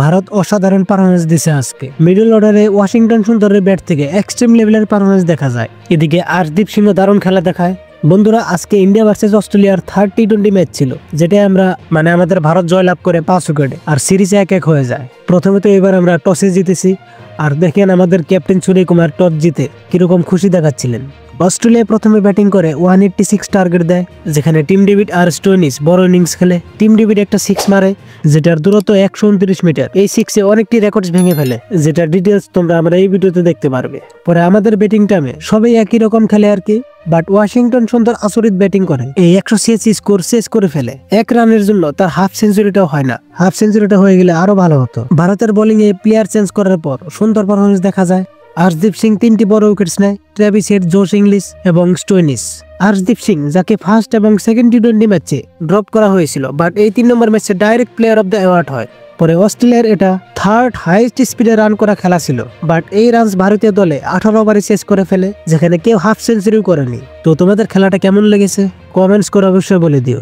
ভারত অসাধারণ পারফরমেন্স দিছে আজকে। মিডল অর্ডারে ওয়াশিংটন সুন্দরের ব্যাট থেকে এক্সট্রিম লেভেলের পারফরমেন্স দেখা যায়। এদিকে আর্শদীপ সিংহ দারুণ খেলা দেখায়। বন্ধুরা, আজকে ইন্ডিয়া ভার্সেস অস্ট্রেলিয়ার থার্ড টি-20 ম্যাচ ছিল, যেটা আমরা আমাদের ভারত জয়লাভ করে 5 উইকেটে, আর সিরিজ 1-1 হয়ে যায়। প্রথমে তো এবার আমরা টসে জিতেছি, আর দেখেন আমাদের ক্যাপ্টেন সূর্যকুমার টস জিতে কিরকম খুশি দেখাচ্ছিলেন। অস্ট্রেলিয়া প্রথমে ব্যাটিং করে 186 টার্গেট দেয়, যেখানে টিম ডেভিড আর স্টোইনিস বড় ইনিংস খেলে। টিম ডেভিড একটা 6 মারে, যেটার দূরত্ব 129 মিটার। এই 6-এ অনেকটি রেকর্ডস ভেঙে ফেলে, যেটার ডিটেলস তোমরা আমরা এই ভিডিওতে দেখতে পারবে। পরে আমাদের ব্যাটিং টাইমে সবাই একই রকম খেলে আর কি, বাট ওয়াশিংটন সুন্দর আসরিত ব্যাটিং করে এই 186 স্কোর শেষ করে ফেলে। 1 রানের জন্য তার হাফ সেঞ্চুরিটাও হয় না। হাফ সেঞ্চুরিটা হয়ে গেলে আরো ভালো হতো। ভারতের বোলিং এ প্লেয়ার চেঞ্জ করার পর সুন্দর পারফরমেন্স দেখা যায়। আর্শদীপ সিং 3টি বড় উইকেটস নেয়, ট্রেভিস হেড, জোশ ইংলিশ এবং স্টোইনিস। আর্শদীপ সিং, যাকে ফার্স্ট এবং সেকেন্ড টি-20 ম্যাচে ড্রপ করা হয়েছিল, বাট এই 3 নম্বর ম্যাচে direct player of the award হয়। পরে অস্ট্রেলিয়ার এটা থার্ড হাইয়েস্ট স্পিডে রান করা খেলা ছিল, বাট এই রানস ভারতীয় দলে 18 ওভারে শেষ করে ফেলে, যেখানে কেউ হাফ সেঞ্চুরিও করেনি। তো তোমাদের খেলাটা কেমন লেগেছে কমেন্টস করে অবশ্যই বলে দিও।